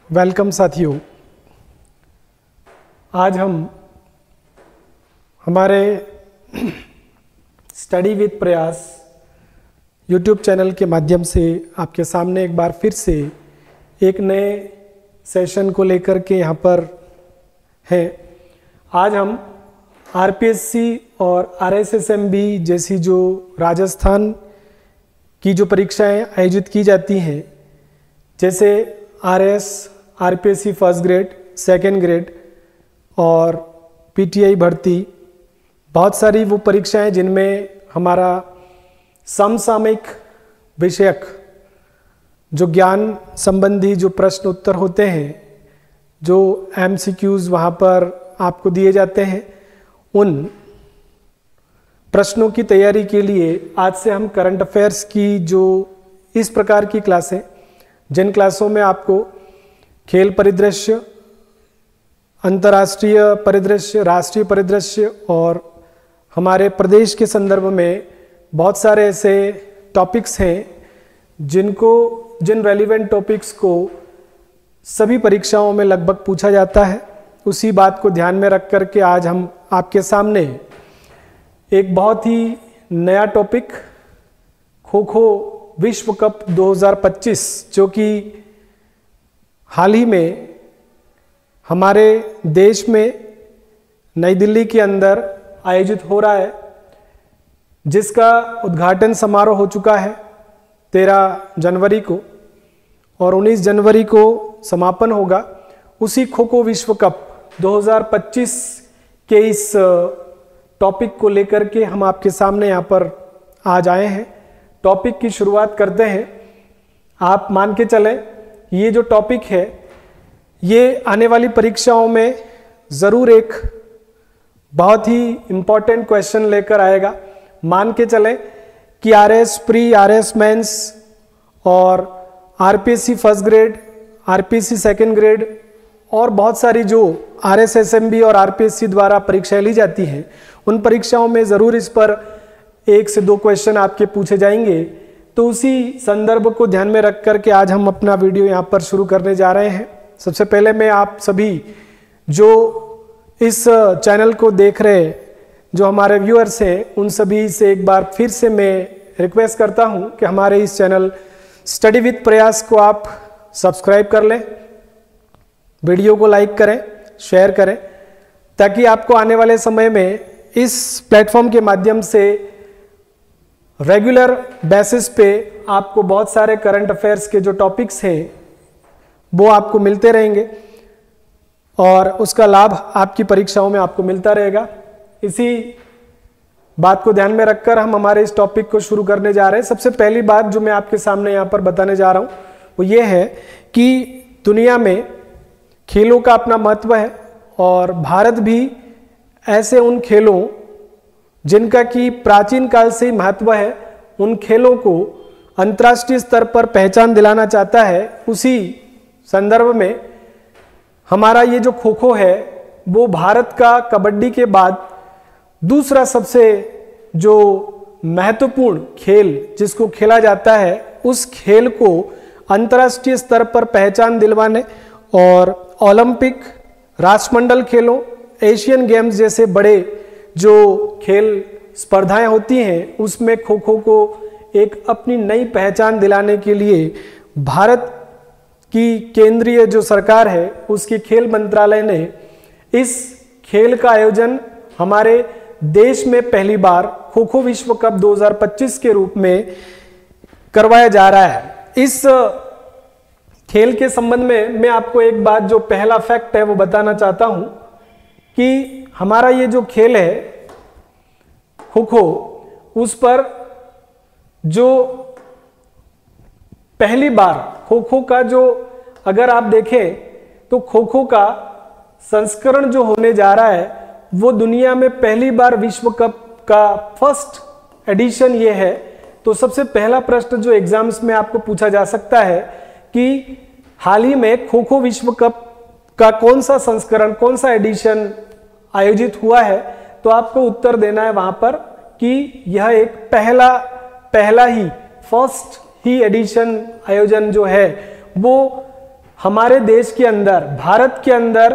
Welcome साथियों। आज हम हमारे स्टडी विद प्रयास यूट्यूब चैनल के माध्यम से आपके सामने एक बार फिर से एक नए सेशन को लेकर के यहाँ पर हैं। आज हम आरपीएससी और आरएसएसएमबी जैसी जो राजस्थान की जो परीक्षाएं आयोजित की जाती हैं, जैसे RS, RPSC first grade, second grade और पीटीआई भर्ती, बहुत सारी वो परीक्षाएं जिनमें हमारा समसामयिक विषयक जो ज्ञान संबंधी जो प्रश्न उत्तर होते हैं, जो एमसीक्यूज वहाँ पर आपको दिए जाते हैं, उन प्रश्नों की तैयारी के लिए आज से हम करंट अफेयर्स की जो इस प्रकार की क्लासें, जिन क्लासों में आपको खेल परिदृश्य, अंतर्राष्ट्रीय परिदृश्य, राष्ट्रीय परिदृश्य और हमारे प्रदेश के संदर्भ में बहुत सारे ऐसे टॉपिक्स हैं जिन रेलिवेंट टॉपिक्स को सभी परीक्षाओं में लगभग पूछा जाता है। उसी बात को ध्यान में रख कर के आज हम आपके सामने एक बहुत ही नया टॉपिक खो खो विश्व कप 2025, जो कि हाल ही में हमारे देश में नई दिल्ली के अंदर आयोजित हो रहा है, जिसका उद्घाटन समारोह हो चुका है 13 जनवरी को और 19 जनवरी को समापन होगा। उसी खो खो विश्व कप 2025 के इस टॉपिक को लेकर के हम आपके सामने यहाँ पर आज आए हैं। टॉपिक की शुरुआत करते हैं। आप मान के चलें, ये जो टॉपिक है ये आने वाली परीक्षाओं में ज़रूर एक बहुत ही इम्पॉर्टेंट क्वेश्चन लेकर आएगा। मान के चलें कि आरएस प्री, आरएस मेंस और RPSC first grade, RPSC second grade और बहुत सारी जो आरएसएसएमबी और आरपीएससी द्वारा परीक्षाएं ली जाती हैं, उन परीक्षाओं में ज़रूर इस पर 1 से 2 क्वेश्चन आपके पूछे जाएंगे। तो उसी संदर्भ को ध्यान में रख कर के आज हम अपना वीडियो यहाँ पर शुरू करने जा रहे हैं। सबसे पहले मैं आप सभी जो इस चैनल को देख रहे, जो हमारे व्यूअर्स हैं, उन सभी से एक बार फिर से मैं रिक्वेस्ट करता हूँ कि हमारे इस चैनल स्टडी विद प्रयास को आप सब्सक्राइब कर लें, वीडियो को लाइक करें, शेयर करें, ताकि आपको आने वाले समय में इस प्लेटफॉर्म के माध्यम से रेगुलर बेसिस पे आपको बहुत सारे करंट अफेयर्स के जो टॉपिक्स हैं वो आपको मिलते रहेंगे और उसका लाभ आपकी परीक्षाओं में आपको मिलता रहेगा। इसी बात को ध्यान में रखकर हम हमारे इस टॉपिक को शुरू करने जा रहे हैं। सबसे पहली बात जो मैं आपके सामने यहाँ पर बताने जा रहा हूँ वो ये है कि दुनिया में खेलों का अपना महत्व है और भारत भी ऐसे उन खेलों जिनका कि प्राचीन काल से ही महत्व है, उन खेलों को अंतर्राष्ट्रीय स्तर पर पहचान दिलाना चाहता है। उसी संदर्भ में हमारा ये जो खो खो है वो भारत का कबड्डी के बाद दूसरा सबसे जो महत्वपूर्ण खेल जिसको खेला जाता है, उस खेल को अंतर्राष्ट्रीय स्तर पर पहचान दिलवाने और ओलंपिक, राष्ट्रमंडल खेलों, एशियन गेम्स जैसे बड़े जो खेल स्पर्धाएं होती हैं, उसमें खो खो को एक अपनी नई पहचान दिलाने के लिए भारत की केंद्रीय जो सरकार है, उसकी खेल मंत्रालय ने इस खेल का आयोजन हमारे देश में पहली बार खो खो विश्व कप 2025 के रूप में करवाया जा रहा है। इस खेल के संबंध में मैं आपको एक बात, जो पहला फैक्ट है वो बताना चाहता हूं कि हमारा ये जो खेल है खो खो, उस पर जो पहली बार खो खो का जो अगर आप देखें तो खो खो का संस्करण जो होने जा रहा है वो दुनिया में पहली बार विश्व कप का फर्स्ट एडिशन ये है। तो सबसे पहला प्रश्न जो एग्जाम्स में आपको पूछा जा सकता है कि हाल ही में खो खो विश्व कप का कौन सा संस्करण, कौन सा एडिशन आयोजित हुआ है, तो आपको उत्तर देना है वहां पर कि यह एक पहला ही फर्स्ट ही एडिशन आयोजन जो है वो हमारे देश के अंदर, भारत के अंदर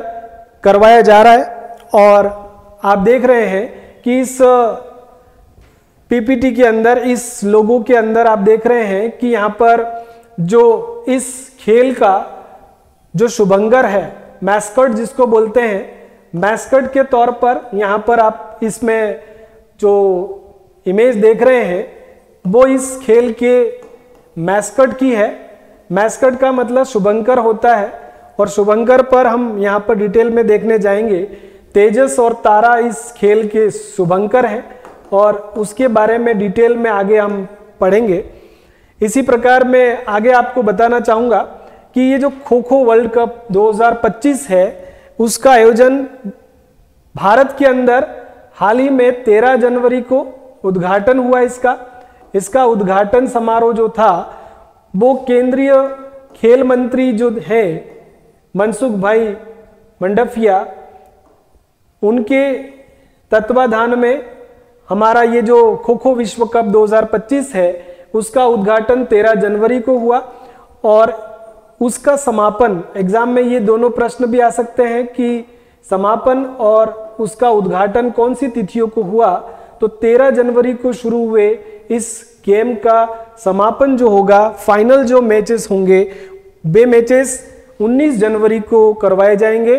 करवाया जा रहा है। और आप देख रहे हैं कि इस पीपीटी के अंदर, इस लोगो के अंदर आप देख रहे हैं कि यहाँ पर जो इस खेल का जो शुभंकर है, मैस्कट जिसको बोलते हैं, मैस्कट के तौर पर यहाँ पर आप इसमें जो इमेज देख रहे हैं वो इस खेल के मैस्कट की है। मैस्कट का मतलब शुभंकर होता है और शुभंकर पर हम यहाँ पर डिटेल में देखने जाएंगे। तेजस और तारा इस खेल के शुभंकर हैं और उसके बारे में डिटेल में आगे हम पढ़ेंगे। इसी प्रकार मैं आगे आपको बताना चाहूँगा कि ये जो खो खो वर्ल्ड कप 2025 है उसका आयोजन भारत के अंदर हाल ही में 13 जनवरी को उद्घाटन हुआ। इसका उद्घाटन समारोह जो था वो केंद्रीय खेल मंत्री जो है मनसुख भाई मंडफिया, उनके तत्वाधान में हमारा ये जो खो खो विश्व कप 2025 है उसका उद्घाटन 13 जनवरी को हुआ। और उसका समापन, एग्जाम में ये दोनों प्रश्न भी आ सकते हैं कि समापन और उसका उद्घाटन कौन सी तिथियों को हुआ। तो 13 जनवरी को शुरू हुए इस गेम का समापन जो होगा, फाइनल जो मैचेस होंगे वे मैचेस 19 जनवरी को करवाए जाएंगे।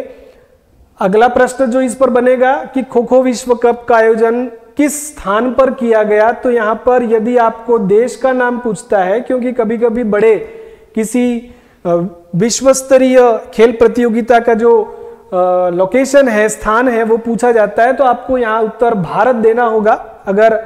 अगला प्रश्न जो इस पर बनेगा कि खो खो विश्व कप का आयोजन किस स्थान पर किया गया, तो यहाँ पर यदि आपको देश का नाम पूछता है, क्योंकि कभी कभी बड़े किसी विश्व स्तरीय खेल प्रतियोगिता का जो लोकेशन है, स्थान है, वो पूछा जाता है, तो आपको यहाँ उत्तर भारत देना होगा। अगर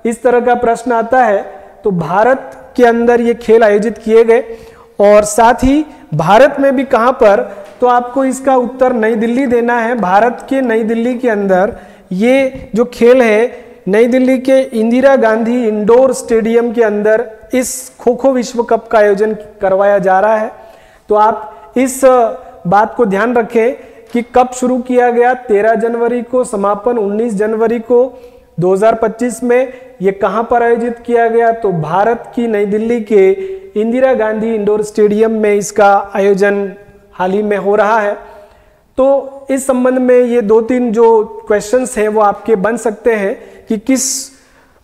इस तरह का प्रश्न आता है तो भारत के अंदर ये खेल आयोजित किए गए। और साथ ही भारत में भी कहाँ पर, तो आपको इसका उत्तर नई दिल्ली देना है। भारत के नई दिल्ली के अंदर ये जो खेल है, नई दिल्ली के इंदिरा गांधी इंडोर स्टेडियम के अंदर इस खो खो विश्व कप का आयोजन करवाया जा रहा है। तो आप इस बात को ध्यान रखें कि कब शुरू किया गया, 13 जनवरी को, समापन 19 जनवरी को 2025 में। ये कहां पर आयोजित किया गया, तो भारत की नई दिल्ली के इंदिरा गांधी इंडोर स्टेडियम में इसका आयोजन हाल ही में हो रहा है। तो इस संबंध में ये 2-3 जो क्वेश्चंस हैं वो आपके बन सकते हैं कि किस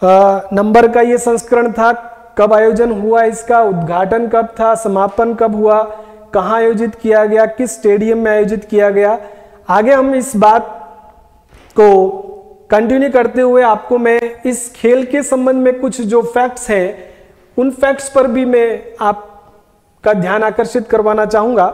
नंबर का ये संस्करण था, कब आयोजन हुआ, इसका उद्घाटन कब था, समापन कब हुआ, कहाँ आयोजित किया गया, किस स्टेडियम में आयोजित किया गया। आगे हम इस बात को कंटिन्यू करते हुए आपको मैं इस खेल के संबंध में कुछ जो फैक्ट्स हैं उन फैक्ट्स पर भी मैं आपका ध्यान आकर्षित करवाना चाहूँगा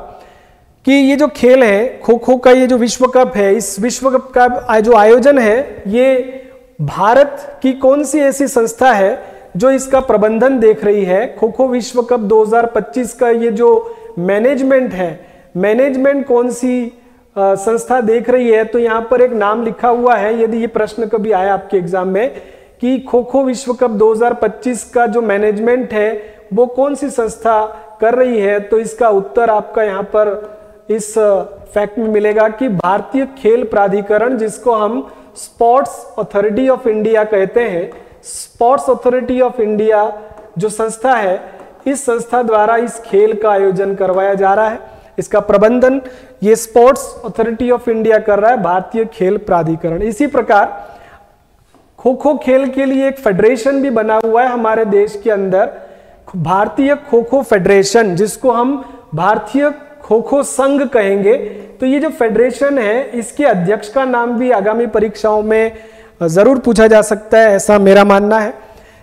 कि ये जो खेल है खो खो का, ये जो विश्व कप है, इस विश्व कप का जो आयोजन है ये भारत की कौन सी ऐसी संस्था है जो इसका प्रबंधन देख रही है। खो खो विश्व कप 2025 का ये जो मैनेजमेंट है, मैनेजमेंट कौन सी संस्था देख रही है, तो यहाँ पर एक नाम लिखा हुआ है। यदि ये प्रश्न कभी आया आपके एग्जाम में कि खो खो विश्व कप 2025 का जो मैनेजमेंट है वो कौन सी संस्था कर रही है, तो इसका उत्तर आपका यहाँ पर इस फैक्ट में मिलेगा कि भारतीय खेल प्राधिकरण, जिसको हम स्पोर्ट्स अथॉरिटी ऑफ इंडिया कहते हैं। स्पोर्ट्स अथॉरिटी ऑफ इंडिया जो संस्था है, इस संस्था द्वारा इस खेल का आयोजन करवाया जा रहा है। इसका प्रबंधन ये स्पोर्ट्स अथॉरिटी ऑफ इंडिया कर रहा है, भारतीय खेल प्राधिकरण। इसी प्रकार खो खो खेल के लिए एक फेडरेशन भी बना हुआ है हमारे देश के अंदर, भारतीय खो खो फेडरेशन, जिसको हम भारतीय खो खो संघ कहेंगे। तो ये जो फेडरेशन है इसके अध्यक्ष का नाम भी आगामी परीक्षाओं में जरूर पूछा जा सकता है, ऐसा मेरा मानना है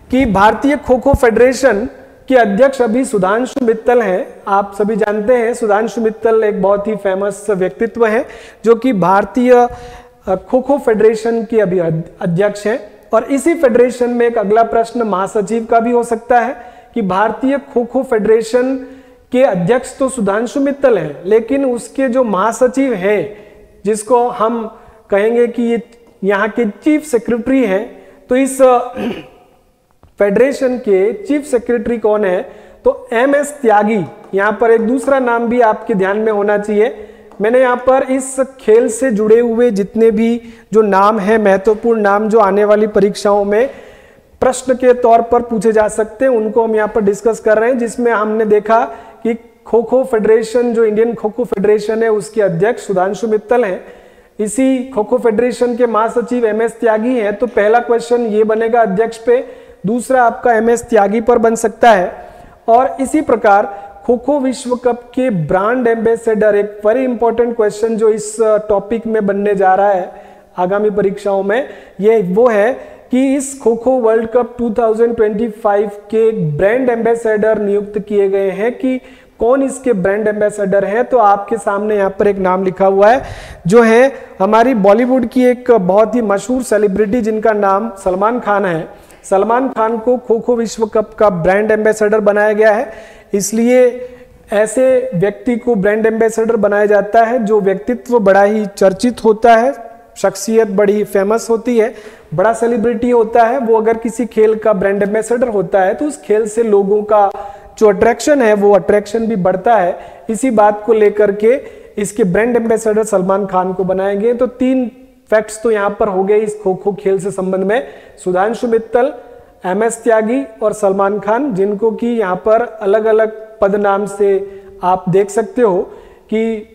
कि भारतीय खो खो फेडरेशन के अध्यक्ष अभी सुधांशु मित्तल हैं। आप सभी जानते हैं सुधांशु मित्तल एक बहुत ही फेमस व्यक्तित्व है जो कि भारतीय खो खो फेडरेशन के अभी अध्यक्ष हैं। और इसी फेडरेशन में एक अगला प्रश्न महासचिव का भी हो सकता है कि भारतीय खो खो फेडरेशन के अध्यक्ष तो सुधांशु मित्तल हैं, लेकिन उसके जो महासचिव हैं, जिसको हम कहेंगे कि ये यहाँ के चीफ सेक्रेटरी हैं, तो इस फेडरेशन के चीफ सेक्रेटरी कौन है, तो MS त्यागी। यहाँ पर एक दूसरा नाम भी आपके ध्यान में होना चाहिए। मैंने यहाँ पर इस खेल से जुड़े हुए जितने भी जो नाम हैं, महत्वपूर्ण नाम जो आने वाली परीक्षाओं में प्रश्न के तौर पर पूछे जा सकते हैं, उनको हम यहाँ पर डिस्कस कर रहे हैं। जिसमें हमने देखा कि खो खो फेडरेशन, जो इंडियन खो खो फेडरेशन है, उसके अध्यक्ष सुधांशु मित्तल हैं। इसी खो खो फेडरेशन के महासचिव MS त्यागी हैं। तो पहला क्वेश्चन ये बनेगा अध्यक्ष पे, दूसरा आपका MS त्यागी पर बन सकता है। और इसी प्रकार खो खो विश्व कप के ब्रांड एम्बेसडर, एक वेरी इंपॉर्टेंट क्वेश्चन जो इस टॉपिक में बनने जा रहा है आगामी परीक्षाओं में, ये वो है कि इस खो खो वर्ल्ड कप 2025 के ब्रांड एम्बेसडर नियुक्त किए गए हैं कि कौन इसके ब्रांड एम्बेसडर हैं। तो आपके सामने यहाँ पर एक नाम लिखा हुआ है, जो है हमारी बॉलीवुड की एक बहुत ही मशहूर सेलिब्रिटी जिनका नाम सलमान खान है। सलमान खान को खो खो विश्व कप का ब्रांड एम्बेसडर बनाया गया है। इसलिए ऐसे व्यक्ति को ब्रांड एम्बेसडर बनाया जाता है जो व्यक्तित्व बड़ा ही चर्चित होता है, शख्सियत बड़ी फेमस होती है, बड़ा सेलिब्रिटी होता है। वो अगर किसी खेल का ब्रांड एम्बेसडर होता है तो उस खेल से लोगों का जो अट्रैक्शन है वो अट्रैक्शन भी बढ़ता है। इसी बात को लेकर के इसके ब्रांड एम्बेसडर सलमान खान को बनाए गए। तो 3 फैक्ट्स तो यहां पर हो गए इस खो खो खेल से संबंध में, सुधांशु मित्तल, MS त्यागी और सलमान खान, जिनको कि यहां पर अलग अलग पद नाम से आप देख सकते हो कि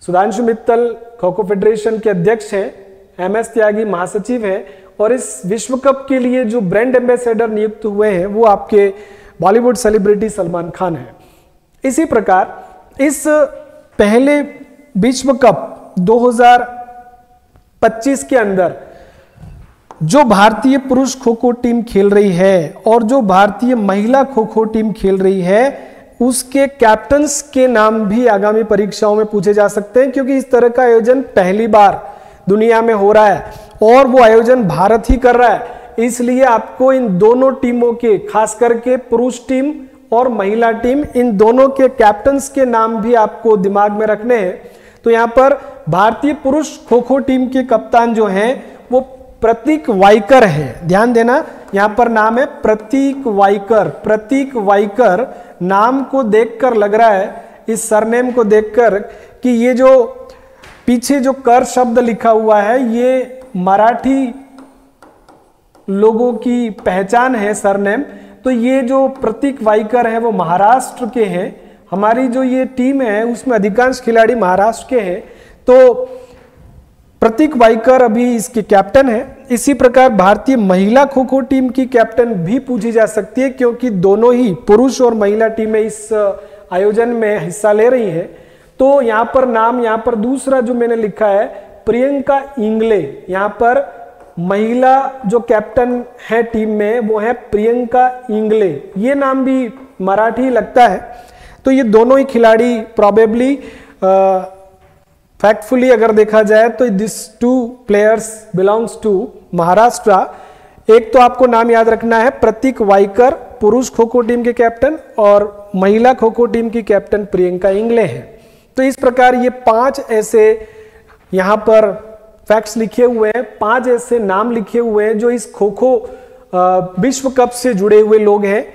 सुधांशु मित्तल खो खो फेडरेशन के अध्यक्ष हैं, MS त्यागी महासचिव हैं, और इस विश्व कप के लिए जो ब्रांड एम्बेसडर नियुक्त हुए हैं वो आपके बॉलीवुड सेलिब्रिटी सलमान खान है। इसी प्रकार इस पहले विश्व कप 2025 के अंदर जो भारतीय पुरुष खो खो टीम खेल रही है और जो भारतीय महिला खो खो टीम खेल रही है, उसके कैप्टन्स के नाम भी आगामी परीक्षाओं में पूछे जा सकते हैं, क्योंकि इस तरह का आयोजन पहली बार दुनिया में हो रहा है और वो आयोजन भारत ही कर रहा है। इसलिए आपको इन दोनों टीमों के, खास करके पुरुष टीम और महिला टीम, इन दोनों के कैप्टन्स के नाम भी आपको दिमाग में रखने हैं। तो यहाँ पर भारतीय पुरुष खो खो टीम के कप्तान जो हैं वो प्रतीक वाइकर है। ध्यान देना, यहां पर नाम है प्रतीक वाइकर। प्रतीक वाइकर नाम को देखकर लग रहा है, इस सरनेम को देखकर, कि ये जो पीछे जो कर शब्द लिखा हुआ है ये मराठी लोगों की पहचान है, सरनेम। तो ये जो प्रतीक वाइकर है वो महाराष्ट्र के हैं। हमारी जो ये टीम है उसमें अधिकांश खिलाड़ी महाराष्ट्र के हैं। तो प्रतीक वाइकर अभी इसके कैप्टन है। इसी प्रकार भारतीय महिला खो खो टीम की कैप्टन भी पूछी जा सकती है, क्योंकि दोनों ही पुरुष और महिला टीमें इस आयोजन में हिस्सा ले रही हैं। तो यहाँ पर नाम, यहाँ पर दूसरा जो मैंने लिखा है प्रियंका इंगले, यहाँ पर महिला जो कैप्टन है टीम में वो है प्रियंका इंगले। ये नाम भी मराठी लगता है। तो ये दोनों ही खिलाड़ी प्रोबेबली, फैक्टफुली अगर देखा जाए तो this 2 players belongs to Maharashtra. एक तो आपको नाम याद रखना है प्रतीक वाइकर, पुरुष खो खो टीम के कैप्टन, और महिला खो खो टीम की कैप्टन प्रियंका इंगले है। तो इस प्रकार ये 5 ऐसे यहाँ पर फैक्ट्स लिखे हुए हैं, 5 ऐसे नाम लिखे हुए हैं जो इस खो खो विश्व कप से जुड़े हुए लोग हैं,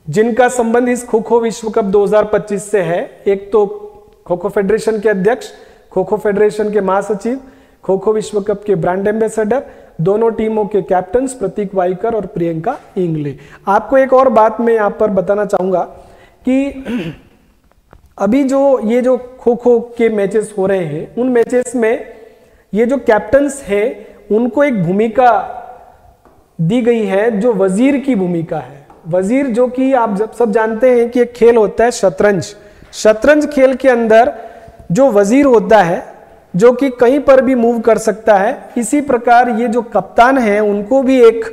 जिनका संबंध इस खो खो विश्व कप 2025 से है। एक तो खो खो फेडरेशन के अध्यक्ष, खो खो फेडरेशन के महासचिव, खो खो विश्व कप के ब्रांड एम्बेसडर, दोनों टीमों के कैप्टन्स प्रतीक वाइकर और प्रियंका इंगले। आपको एक और बात मैं यहाँ पर बताना चाहूंगा कि अभी जो ये जो खो खो के मैचेस हो रहे हैं, उन मैचेस में ये जो कैप्टन्स हैं उनको एक भूमिका दी गई है जो वजीर की भूमिका है। वजीर, जो कि आप सब जानते हैं कि एक खेल होता है शतरंज। शतरंज खेल के अंदर जो वजीर होता है, जो कि कहीं पर भी मूव कर सकता है, इसी प्रकार ये जो कप्तान है उनको भी एक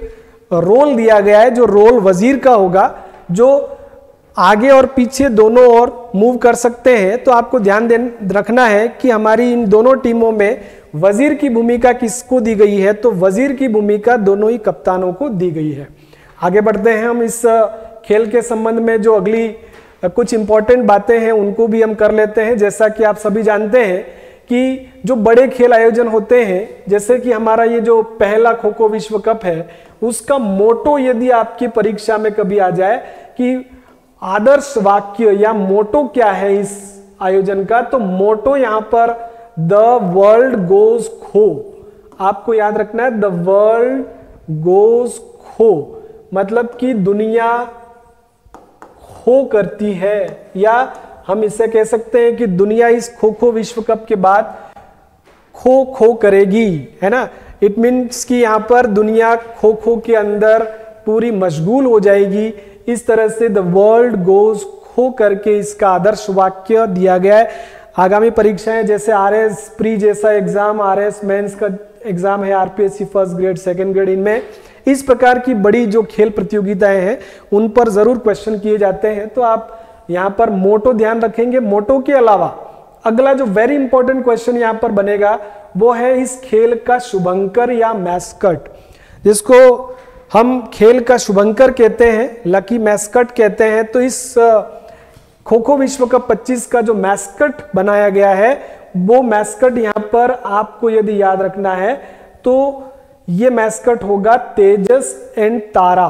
रोल दिया गया है जो रोल वजीर का होगा, जो आगे और पीछे दोनों ओर मूव कर सकते हैं। तो आपको ध्यान रखना है कि हमारी इन दोनों टीमों में वजीर की भूमिका किसको दी गई है, तो वजीर की भूमिका दोनों ही कप्तानों को दी गई है। आगे बढ़ते हैं हम इस खेल के संबंध में जो अगली कुछ इंपॉर्टेंट बातें हैं उनको भी हम कर लेते हैं। जैसा कि आप सभी जानते हैं कि जो बड़े खेल आयोजन होते हैं, जैसे कि हमारा ये जो पहला खो खो विश्व कप है, उसका मोटो यदि आपकी परीक्षा में कभी आ जाए कि आदर्श वाक्य या मोटो क्या है इस आयोजन का, तो मोटो यहां पर द वर्ल्ड गोज खो, आपको याद रखना है, द वर्ल्ड गोज खो, मतलब कि दुनिया खो करती है, या हम इसे कह सकते हैं कि दुनिया इस खो खो विश्व कप के बाद खो खो करेगी, है ना। इट मीन्स कि यहाँ पर दुनिया खो खो के अंदर पूरी मशगूल हो जाएगी। इस तरह से द वर्ल्ड गोज खो करके इसका आदर्श वाक्य दिया गया है। आगामी परीक्षाएं जैसे आरएस प्री जैसा एग्जाम, आरएस मेंस का एग्जाम है, RPSC first grade second grade, इनमें इस प्रकार की बड़ी जो खेल प्रतियोगिताएं हैं उन पर जरूर क्वेश्चन किए जाते हैं। तो आप यहाँ पर मोटो ध्यान रखेंगे। मोटो के अलावा अगला जो वेरी इंपॉर्टेंट क्वेश्चन यहाँ पर बनेगा वो है इस खेल का शुभंकर या मैस्कट, जिसको हम खेल का शुभंकर कहते हैं, लकी मैस्कट कहते हैं। तो इस खो खो विश्व कप 25 का जो मैस्कट बनाया गया है वो मैस्कट यहाँ पर आपको यदि याद रखना है तो ये मैस्कट होगा तेजस एंड तारा।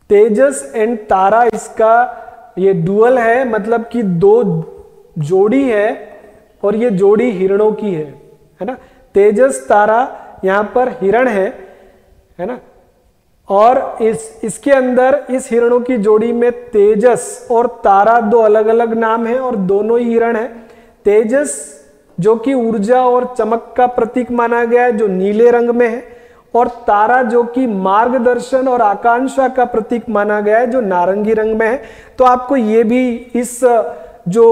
तेजस एंड तारा इसका ये डुअल है, मतलब कि दो जोड़ी है और ये जोड़ी हिरणों की है ना। तेजस तारा यहाँ पर हिरण है ना। और इसके अंदर इस हिरणों की जोड़ी में तेजस और तारा दो अलग अलग नाम है और दोनों ही हिरण है। तेजस जो कि ऊर्जा और चमक का प्रतीक माना गया है जो नीले रंग में है, और तारा जो कि मार्गदर्शन और आकांक्षा का प्रतीक माना गया है जो नारंगी रंग में है। तो आपको ये भी इस जो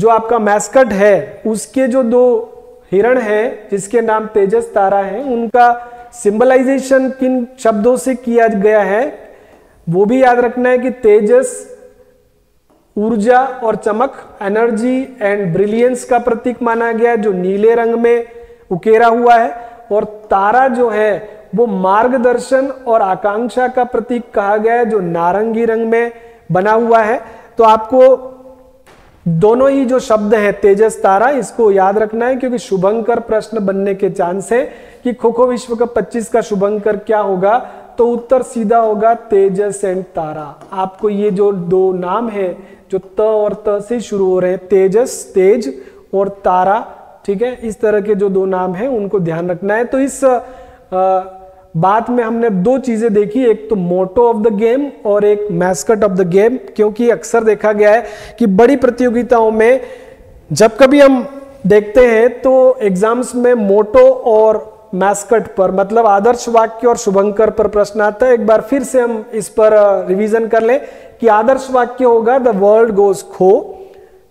आपका मैस्कट है उसके जो दो हिरण है जिसके नाम तेजस तारा है उनका सिंबलाइजेशन किन शब्दों से किया गया है वो भी याद रखना है कि तेजस ऊर्जा और चमक, एनर्जी एंड ब्रिलियंस का प्रतीक माना गया है जो नीले रंग में उकेरा हुआ है, और तारा जो है वो मार्गदर्शन और आकांक्षा का प्रतीक कहा गया है जो नारंगी रंग में बना हुआ है। तो आपको दोनों ही जो शब्द हैं तेजस तारा इसको याद रखना है, क्योंकि शुभंकर प्रश्न बनने के चांस है कि खो खो विश्व कप 25 का शुभंकर क्या होगा, तो उत्तर सीधा होगा तेजस एंड तारा। आपको ये जो दो नाम है जो त और त से शुरू हो रहे हैं, तेजस तेज और तारा, ठीक है, इस तरह के जो दो नाम हैं उनको ध्यान रखना है। तो इस बात में हमने दो चीजें देखी, एक तो मोटो ऑफ द गेम और एक मैस्कट ऑफ द गेम, क्योंकि अक्सर देखा गया है कि बड़ी प्रतियोगिताओं में जब कभी हम देखते हैं तो एग्जाम्स में मोटो और मैस्कट पर, मतलब आदर्श वाक्य और शुभंकर पर प्रश्न आता है। एक बार फिर से हम इस पर रिवीजन कर लें कि आदर्श वाक्य होगा द वर्ल्ड गोज खो।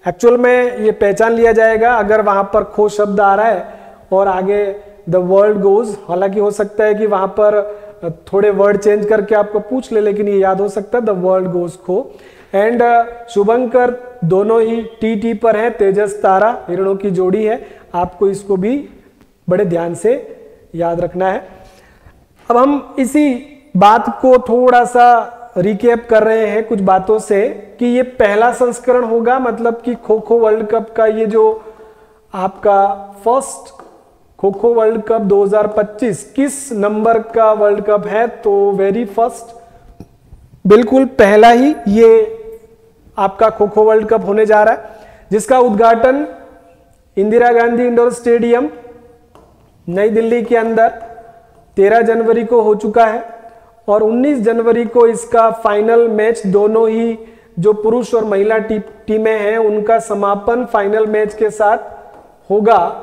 एक्चुअल में ये पहचान लिया जाएगा अगर वहां पर खो शब्द आ रहा है और आगे द वर्ल्ड गोज, हालांकि हो सकता है कि वहां पर थोड़े वर्ड चेंज करके आपको पूछ ले, लेकिन ये याद हो सकता है द वर्ल्ड गोज खो। एंड शुभंकर दोनों ही टी पर है, तेजस तारा हिरणों की जोड़ी है। आपको इसको भी बड़े ध्यान से याद रखना है। अब हम इसी बात को थोड़ा सा रिकैप कर रहे हैं कुछ बातों से कि ये पहला संस्करण होगा, मतलब कि खो खो वर्ल्ड कप का ये जो आपका first kho kho world cup 2025 किस नंबर का वर्ल्ड कप है, तो वेरी फर्स्ट, बिल्कुल पहला ही ये आपका खो खो वर्ल्ड कप होने जा रहा है, जिसका उद्घाटन इंदिरा गांधी इंडोर स्टेडियम नई दिल्ली के अंदर 13 जनवरी को हो चुका है, और 19 जनवरी को इसका फाइनल मैच, दोनों ही जो पुरुष और महिला टीमें हैं उनका समापन फाइनल मैच के साथ होगा,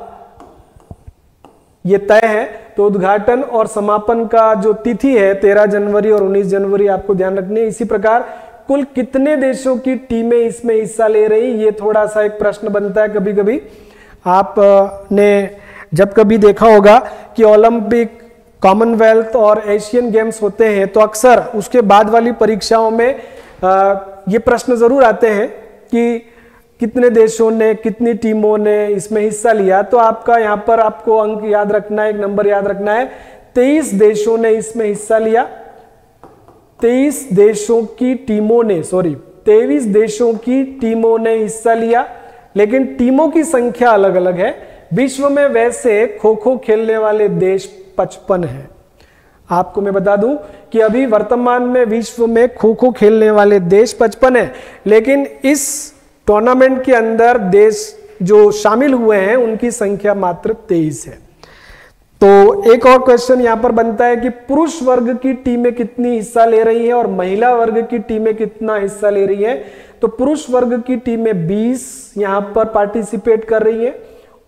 ये तय है। तो उद्घाटन और समापन का जो तिथि है 13 जनवरी और 19 जनवरी आपको ध्यान रखनी है। इसी प्रकार कुल कितने देशों की टीमें इसमें हिस्सा ले रही, ये थोड़ा सा एक प्रश्न बनता है कभी कभी। आपने जब कभी देखा होगा कि ओलंपिक, कॉमनवेल्थ और एशियन गेम्स होते हैं तो अक्सर उसके बाद वाली परीक्षाओं में ये प्रश्न जरूर आते हैं कि कितने देशों ने, कितनी टीमों ने इसमें हिस्सा लिया। तो आपका यहाँ पर आपको अंक याद रखना है, एक नंबर याद रखना है, 23 देशों ने इसमें हिस्सा लिया। 23 देशों की टीमों ने, 23 देशों की टीमों ने हिस्सा लिया, लेकिन टीमों की संख्या अलग अलग है। विश्व में वैसे खो खो खेलने वाले देश 55 है। आपको मैं बता दूं कि अभी वर्तमान में विश्व में खो खो खेलने वाले देश 55 है, लेकिन इस टूर्नामेंट के अंदर देश जो शामिल हुए हैं उनकी संख्या मात्र 23 है। तो एक और क्वेश्चन यहां पर बनता है कि पुरुष वर्ग की टीमें कितनी हिस्सा ले रही है और महिला वर्ग की टीमें कितना हिस्सा ले रही है। तो पुरुष वर्ग की टीमें 20 यहां पर पार्टिसिपेट कर रही है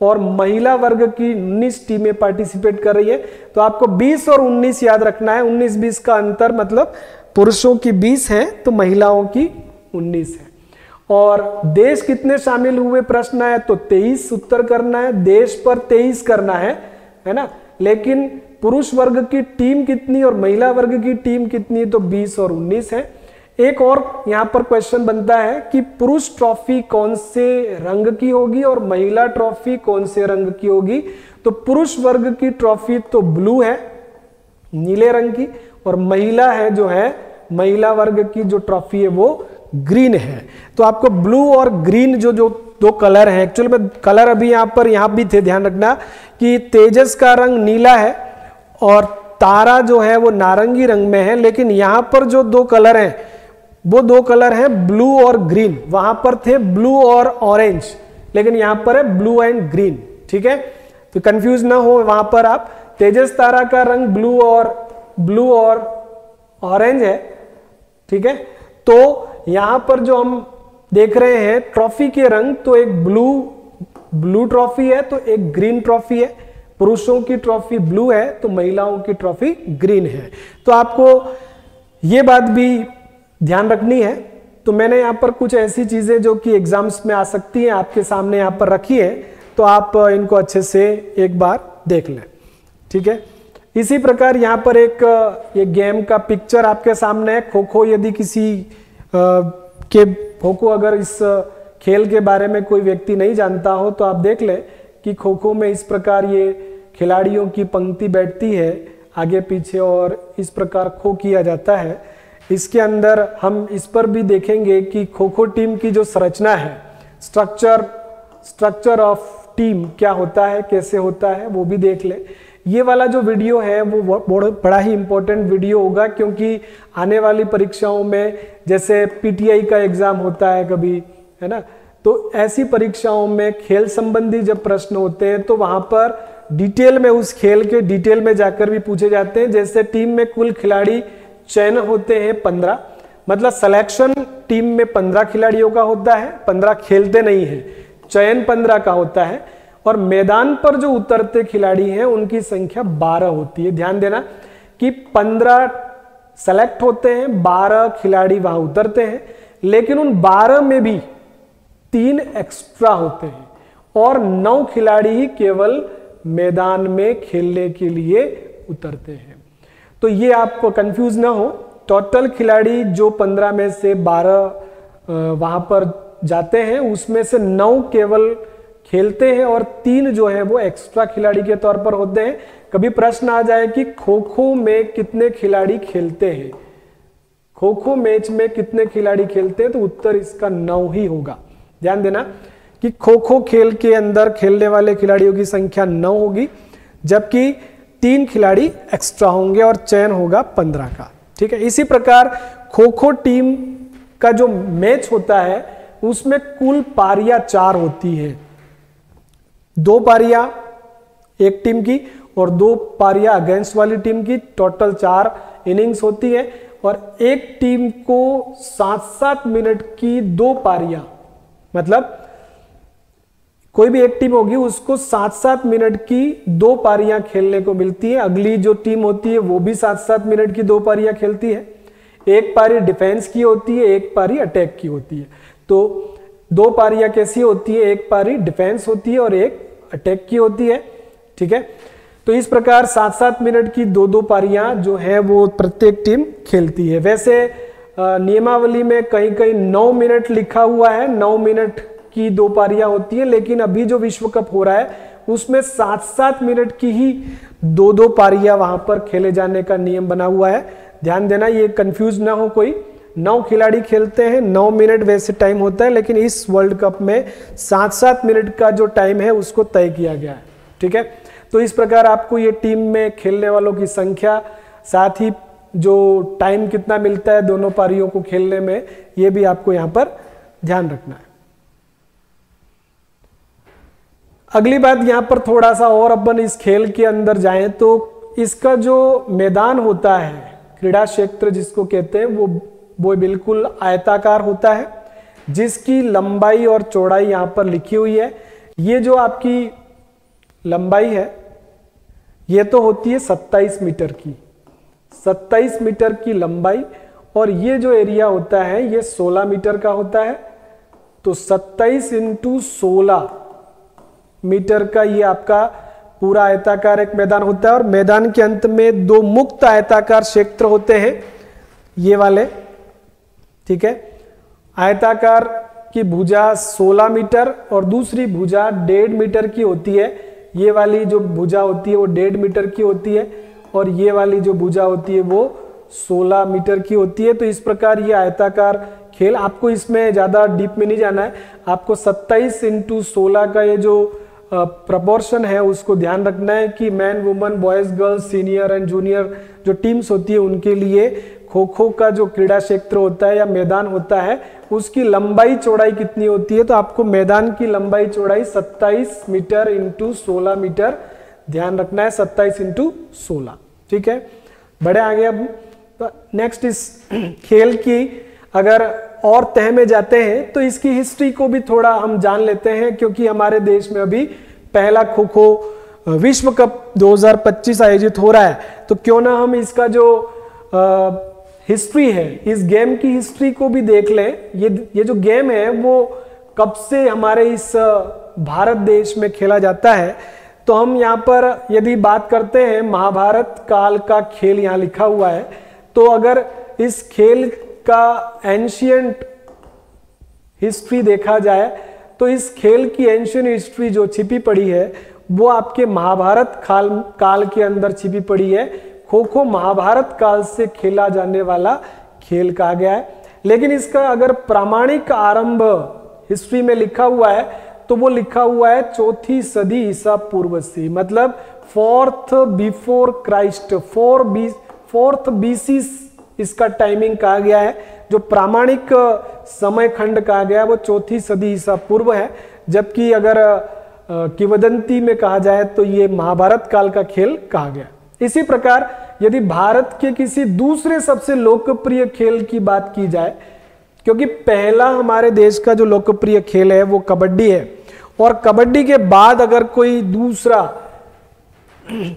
और महिला वर्ग की 19 टीमें पार्टिसिपेट कर रही है। तो आपको 20 और 19 याद रखना है। 19-20 का अंतर मतलब पुरुषों की 20 है तो महिलाओं की 19 है। और देश कितने शामिल हुए प्रश्न है तो 23 उत्तर करना है, देश पर 23 करना है ना। लेकिन पुरुष वर्ग की टीम कितनी और महिला वर्ग की टीम कितनी, तो 20 और 19 है। एक और यहां पर क्वेश्चन बनता है कि पुरुष ट्रॉफी कौन से रंग की होगी और महिला ट्रॉफी कौन से रंग की होगी। तो पुरुष वर्ग की ट्रॉफी तो ब्लू है, नीले रंग की, और महिला है जो है महिला वर्ग की जो ट्रॉफी है वो ग्रीन है। तो आपको ब्लू और ग्रीन जो दो कलर हैं, एक्चुअली में कलर अभी यहां भी थे, ध्यान रखना कि तेजस का रंग नीला है और तारा जो है वो नारंगी रंग में है। लेकिन यहां पर जो दो कलर हैं वो दो कलर हैं ब्लू और ग्रीन। वहां पर थे ब्लू और ऑरेंज, लेकिन यहां पर है ब्लू एंड ग्रीन। ठीक है, तो कंफ्यूज ना हो वहां पर आप। तेजस तारा का रंग ब्लू और ऑरेंज है। ठीक है, तो यहां पर जो हम देख रहे हैं ट्रॉफी के रंग, तो एक ब्लू ट्रॉफी है तो एक ग्रीन ट्रॉफी है। पुरुषों की ट्रॉफी ब्लू है तो महिलाओं की ट्रॉफी ग्रीन है। तो आपको ये बात भी ध्यान रखनी है। तो मैंने यहां पर कुछ ऐसी चीजें जो कि एग्जाम्स में आ सकती हैं आपके सामने यहां पर रखी है, तो आप इनको अच्छे से एक बार देख लें। ठीक है, इसी प्रकार यहां पर एक ये गेम का पिक्चर आपके सामने है। खो खो, यदि किसी के खो खो अगर इस खेल के बारे में कोई व्यक्ति नहीं जानता हो तो आप देख लें कि खो खो में इस प्रकार ये खिलाड़ियों की पंक्ति बैठती है आगे पीछे और इस प्रकार खो किया जाता है। इसके अंदर हम इस पर भी देखेंगे कि खो खो टीम की जो संरचना है, स्ट्रक्चर ऑफ टीम क्या होता है, कैसे होता है, वो भी देख ले। ये वाला जो वीडियो है वो बड़ा ही इंपॉर्टेंट वीडियो होगा, क्योंकि आने वाली परीक्षाओं में जैसे पीटीआई का एग्जाम होता है कभी, है ना, तो ऐसी परीक्षाओं में खेल संबंधी जब प्रश्न होते हैं तो वहां पर डिटेल में उस खेल के डिटेल में जाकर भी पूछे जाते हैं। जैसे टीम में कुल खिलाड़ी चयन होते हैं 15, मतलब सिलेक्शन टीम में 15 खिलाड़ियों का होता है, 15 खेलते नहीं है, चयन 15 का होता है। और मैदान पर जो उतरते खिलाड़ी हैं उनकी संख्या 12 होती है। ध्यान देना कि 15 सेलेक्ट होते हैं, 12 खिलाड़ी वहां उतरते हैं, लेकिन उन 12 में भी 3 एक्स्ट्रा होते हैं और 9 खिलाड़ी ही केवल मैदान में खेलने के लिए उतरते हैं। तो ये आप कंफ्यूज ना हो, टोटल खिलाड़ी जो 15 में से 12 वहां पर जाते हैं उसमें से 9 केवल खेलते हैं और 3 जो है वो एक्स्ट्रा खिलाड़ी के तौर पर होते हैं। कभी प्रश्न आ जाए कि खो खो में कितने खिलाड़ी खेलते हैं, खो खो मैच में कितने खिलाड़ी खेलते हैं, तो उत्तर इसका 9 ही होगा। ध्यान देना कि खो खो खेल के अंदर खेलने वाले खिलाड़ियों की संख्या 9 होगी, जबकि 3 खिलाड़ी एक्स्ट्रा होंगे और चयन होगा 15 का। ठीक है, इसी प्रकार खो खो टीम का जो मैच होता है उसमें कुल पारियां 4 होती है। 2 पारियां एक टीम की और 2 पारियां अगेंस्ट वाली टीम की, टोटल 4 इनिंग्स होती है। और एक टीम को 7-7 मिनट की 2 पारियां, मतलब कोई भी एक टीम होगी उसको 7-7 मिनट की 2 पारियां खेलने को मिलती है। अगली जो टीम होती है वो भी 7-7 मिनट की 2 पारियां खेलती है। एक पारी डिफेंस की होती है, एक पारी अटैक की होती है। तो 2 पारियां कैसी होती है, एक पारी डिफेंस होती है और एक अटैक की होती है। ठीक है, तो इस प्रकार 7-7 मिनट की 2-2 पारियां जो है वो प्रत्येक टीम खेलती है। वैसे नियमावली में कहीं कहीं 9 मिनट लिखा हुआ है, 9 मिनट की 2 पारियां होती है, लेकिन अभी जो विश्व कप हो रहा है उसमें 7-7 मिनट की ही 2-2 पारियां वहां पर खेले जाने का नियम बना हुआ है। ध्यान देना, ये कंफ्यूज ना हो कोई। 9 खिलाड़ी खेलते हैं, 9 मिनट वैसे टाइम होता है, लेकिन इस वर्ल्ड कप में 7-7 मिनट का जो टाइम है उसको तय किया गया है। ठीक है, तो इस प्रकार आपको ये टीम में खेलने वालों की संख्या, साथ ही जो टाइम कितना मिलता है दोनों पारियों को खेलने में, ये भी आपको यहां पर ध्यान रखना है। अगली बात, यहां पर थोड़ा सा और अपन इस खेल के अंदर जाएं तो इसका जो मैदान होता है, क्रीड़ा क्षेत्र जिसको कहते हैं, वो बिल्कुल आयताकार होता है। जिसकी लंबाई और चौड़ाई यहां पर लिखी हुई है। ये जो आपकी लंबाई है ये तो होती है 27 मीटर की, 27 मीटर की लंबाई, और ये जो एरिया होता है ये 16 मीटर का होता है। तो 27 इंटू 16 मीटर का ये आपका पूरा आयताकार एक मैदान होता है, और मैदान के अंत में दो मुक्त आयताकार क्षेत्र होते हैं, ये वाले, ठीक है। आयताकार की भुजा 16 मीटर और दूसरी भुजा 1.5 मीटर की होती है। ये वाली जो भुजा होती है वो 1.5 मीटर की होती है, और ये वाली जो भुजा होती है वो 16 मीटर की होती है। तो इस प्रकार ये आयताकार खेल, आपको इसमें ज़्यादा डीप में नहीं जाना है, आपको 27 इंटू 16 का ये जो प्रपोर्शन है उसको ध्यान रखना है कि man woman boys girls senior and junior जो टीम्स होती है उनके लिए खो खो का जो क्रीड़ा क्षेत्र होता है या मैदान होता है उसकी लंबाई चौड़ाई कितनी होती है। तो आपको मैदान की लंबाई चौड़ाई 27 मीटर इंटू 16 मीटर ध्यान रखना है, 27 इंटू 16, ठीक है। बड़े आगे अब नेक्स्ट इस खेल की अगर और तह में जाते हैं तो इसकी हिस्ट्री को भी थोड़ा हम जान लेते हैं, क्योंकि हमारे देश में अभी पहला खो खो विश्व कप 2025 आयोजित हो रहा है। तो क्यों ना हम इसका जो हिस्ट्री है, इस गेम की हिस्ट्री को भी देख लें। ये जो गेम है वो कब से हमारे इस भारत देश में खेला जाता है। तो हम यहाँ पर यदि बात करते हैं महाभारत काल का खेल यहाँ लिखा हुआ है, तो अगर इस खेल का एंशियंट हिस्ट्री देखा जाए तो इस खेल की एंशियंट हिस्ट्री जो छिपी पड़ी है वो आपके महाभारत काल के अंदर छिपी पड़ी है। खो खो महाभारत काल से खेला जाने वाला खेल कहा गया है। लेकिन इसका अगर प्रामाणिक आरंभ हिस्ट्री में लिखा हुआ है तो वो लिखा हुआ है 4वीं सदी ईसा पूर्व से, मतलब 4th before Christ, 4th BC इसका टाइमिंग कहा गया है। जो प्रामाणिक समय खंड कहा गया है वो 4वीं सदी ईसा पूर्व है, जबकि अगर किंवदंती में कहा जाए तो ये महाभारत काल का खेल कहा गया। इसी प्रकार यदि भारत के किसी दूसरे सबसे लोकप्रिय खेल की बात की जाए, क्योंकि पहला हमारे देश का जो लोकप्रिय खेल है वो कबड्डी है, और कबड्डी के बाद अगर कोई दूसरा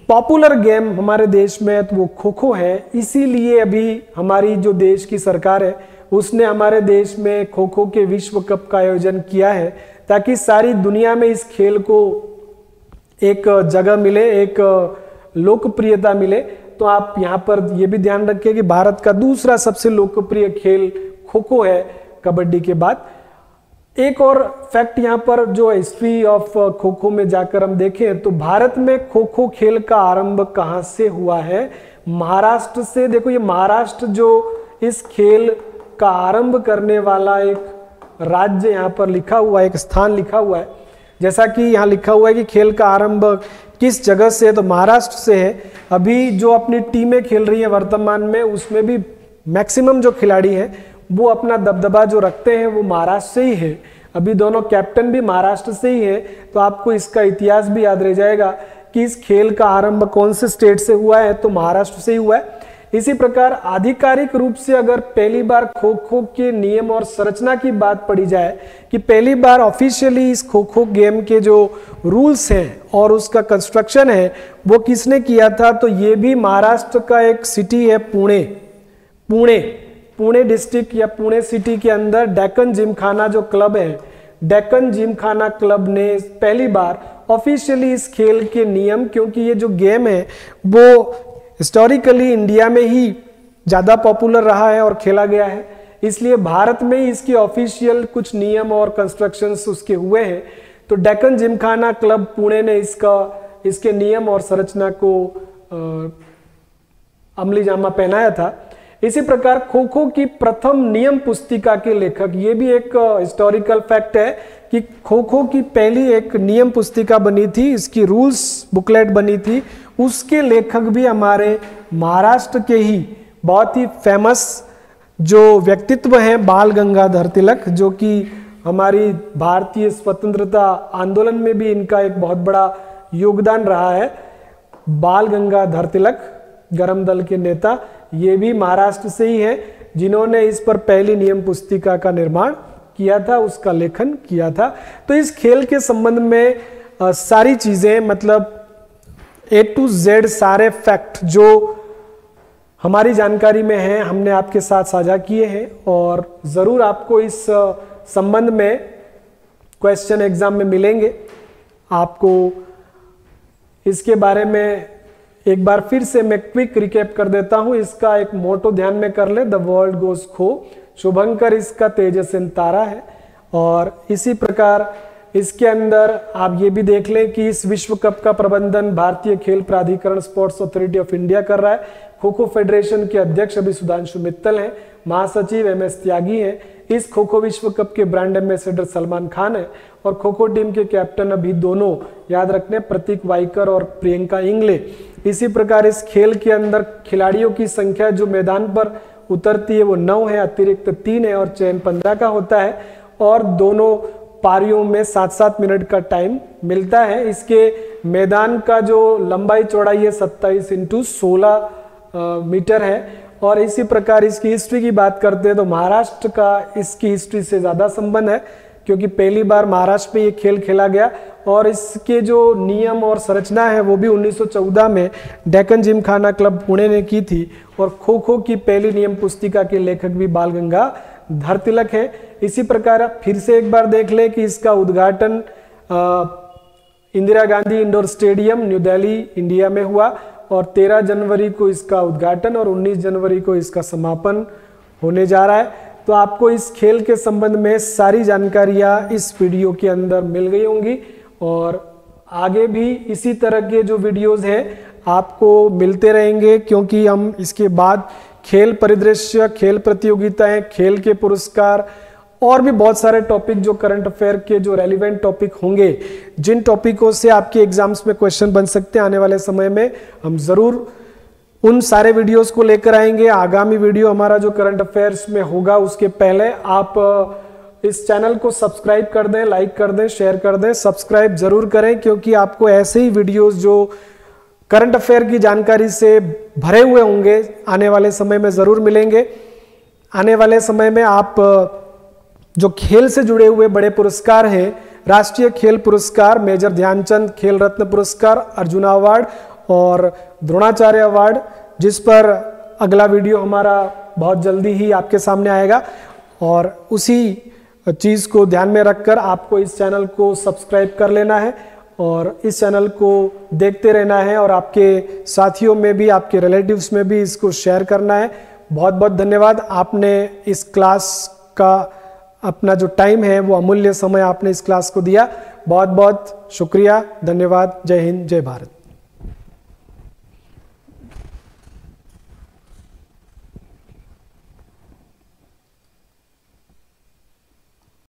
पॉपुलर गेम हमारे देश में तो वो खो खो है। इसीलिए अभी हमारी जो देश की सरकार है उसने हमारे देश में खो खो के विश्व कप का आयोजन किया है, ताकि सारी दुनिया में इस खेल को एक जगह मिले, एक लोकप्रियता मिले। तो आप यहाँ पर यह भी ध्यान रखें कि भारत का दूसरा सबसे लोकप्रिय खेल खो खो है कबड्डी के बाद। एक और फैक्ट यहाँ पर जो हिस्ट्री ऑफ खो खो में जाकर हम देखें तो भारत में खो खो खेल का आरंभ कहाँ से हुआ है? महाराष्ट्र से। देखो ये महाराष्ट्र जो इस खेल का आरंभ करने वाला एक राज्य यहाँ पर लिखा हुआ है, एक स्थान लिखा हुआ है। जैसा कि यहाँ लिखा हुआ है कि खेल का आरंभ किस जगह से है, तो महाराष्ट्र से है। अभी जो अपनी टीमें खेल रही हैं वर्तमान में उसमें भी मैक्सिमम जो खिलाड़ी हैं वो अपना दबदबा जो रखते हैं वो महाराष्ट्र से ही है। अभी दोनों कैप्टन भी महाराष्ट्र से ही है। तो आपको इसका इतिहास भी याद रह जाएगा कि इस खेल का आरंभ कौन से स्टेट से हुआ है, तो महाराष्ट्र से ही हुआ है। इसी प्रकार आधिकारिक रूप से अगर पहली बार खो खो के नियम और संरचना की बात पड़ी जाए कि पहली बार ऑफिशियली इस खो खो गेम के जो रूल्स हैं और उसका कंस्ट्रक्शन है वो किसने किया था, तो ये भी महाराष्ट्र का एक सिटी है पुणे डिस्ट्रिक्ट या पुणे सिटी के अंदर डेक्कन जिमखाना जो क्लब है, डेक्कन जिमखाना क्लब ने पहली बार ऑफिशियली इस खेल के नियम, क्योंकि ये जो गेम है वो हिस्टोरिकली इंडिया में ही ज़्यादा पॉपुलर रहा है और खेला गया है, इसलिए भारत में ही इसके ऑफिशियल कुछ नियम और कंस्ट्रक्शंस उसके हुए हैं। तो डेक्कन जिमखाना क्लब पुणे ने इसके नियम और संरचना को अमली जामा पहनाया था। इसी प्रकार खो खो की प्रथम नियम पुस्तिका के लेखक, ये भी एक हिस्टोरिकल फैक्ट है कि खो खो की पहली एक नियम पुस्तिका बनी थी, इसकी रूल्स बुकलेट बनी थी, उसके लेखक भी हमारे महाराष्ट्र के ही बहुत ही फेमस जो व्यक्तित्व हैं बाल गंगाधर तिलक, जो कि हमारी भारतीय स्वतंत्रता आंदोलन में भी इनका एक बहुत बड़ा योगदान रहा है। बाल गंगाधर तिलक गरम दल के नेता, ये भी महाराष्ट्र से ही हैं जिन्होंने इस पर पहली नियम पुस्तिका का निर्माण किया था, उसका लेखन किया था। तो इस खेल के संबंध में सारी चीज़ें, मतलब A to Z सारे फैक्ट जो हमारी जानकारी में हैं, हमने आपके साथ साझा किए हैं। और ज़रूर आपको इस संबंध में क्वेश्चन एग्जाम में मिलेंगे। आपको इसके बारे में एक बार फिर से मैं क्विक रिकैप कर देता हूं। इसका एक मोटो ध्यान में कर ले, द वर्ल्ड गोज खो। शुभंकर इसका तेजस्विन तारा है। और इसी प्रकार इसके अंदर आप ये भी देख लें कि इस विश्व कप का प्रबंधन भारतीय खेल प्राधिकरण स्पोर्ट्स अथॉरिटी ऑफ इंडिया कर रहा है। खो खो फेडरेशन के अध्यक्ष अभी सुधांशु मित्तल हैं, महासचिव MS त्यागी हैं। इस खो खो विश्व कप के ब्रांड एम्बेसडर सलमान खान है। और खो खो टीम के कैप्टन अभी दोनों याद रखने, प्रतीक वाइकर और प्रियंका इंगले। इसी प्रकार इस खेल के अंदर खिलाड़ियों की संख्या जो मैदान पर उतरती है वो 9 है, अतिरिक्त 3 है और चयन 15 का होता है। और दोनों पारियों में 7-7 मिनट का टाइम मिलता है। इसके मैदान का जो लंबाई चौड़ाई है 27 × 16 मीटर है। और इसी प्रकार इसकी हिस्ट्री की बात करते हैं तो महाराष्ट्र का इसकी हिस्ट्री से ज़्यादा संबंध है, क्योंकि पहली बार महाराष्ट्र में ये खेल खेला गया। और इसके जो नियम और संरचना है वो भी 1914 में डेक्कन जिमखाना क्लब पुणे ने की थी। और खो खो की पहली नियम पुस्तिका के लेखक भी बाल गंगाधर तिलक है। इसी प्रकार फिर से एक बार देख ले कि इसका उद्घाटन Indira Gandhi indoor stadium new Delhi India में हुआ। और 13 जनवरी को इसका उद्घाटन और 19 जनवरी को इसका समापन होने जा रहा है। तो आपको इस खेल के संबंध में सारी जानकारियां इस वीडियो के अंदर मिल गई होंगी। और आगे भी इसी तरह के जो वीडियोस हैं आपको मिलते रहेंगे, क्योंकि हम इसके बाद खेल परिदृश्य, खेल प्रतियोगिताएं, खेल के पुरस्कार और भी बहुत सारे टॉपिक जो करंट अफेयर के जो रेलिवेंट टॉपिक होंगे, जिन टॉपिकों से आपके एग्जाम्स में क्वेश्चन बन सकते हैं आने वाले समय में, हम जरूर उन सारे वीडियोस को लेकर आएंगे। आगामी वीडियो हमारा जो करंट अफेयर्स में होगा उसके पहले आप इस चैनल को सब्सक्राइब कर दें, लाइक कर दें, शेयर कर दें। सब्सक्राइब जरूर करें, क्योंकि आपको ऐसे ही वीडियोस जो करंट अफेयर की जानकारी से भरे हुए होंगे आने वाले समय में जरूर मिलेंगे। आने वाले समय में आप जो खेल से जुड़े हुए बड़े पुरस्कार हैं, राष्ट्रीय खेल पुरस्कार, मेजर ध्यानचंद खेल रत्न पुरस्कार, अर्जुना अवार्ड और द्रोणाचार्य अवार्ड, जिस पर अगला वीडियो हमारा बहुत जल्दी ही आपके सामने आएगा। और उसी चीज़ को ध्यान में रखकर आपको इस चैनल को सब्सक्राइब कर लेना है और इस चैनल को देखते रहना है। और आपके साथियों में भी, आपके रिलेटिव्स में भी इसको शेयर करना है। बहुत बहुत धन्यवाद। आपने इस क्लास का अपना जो टाइम है वो अमूल्य समय आपने इस क्लास को दिया। बहुत बहुत शुक्रिया, धन्यवाद। जय हिंद, जय भारत।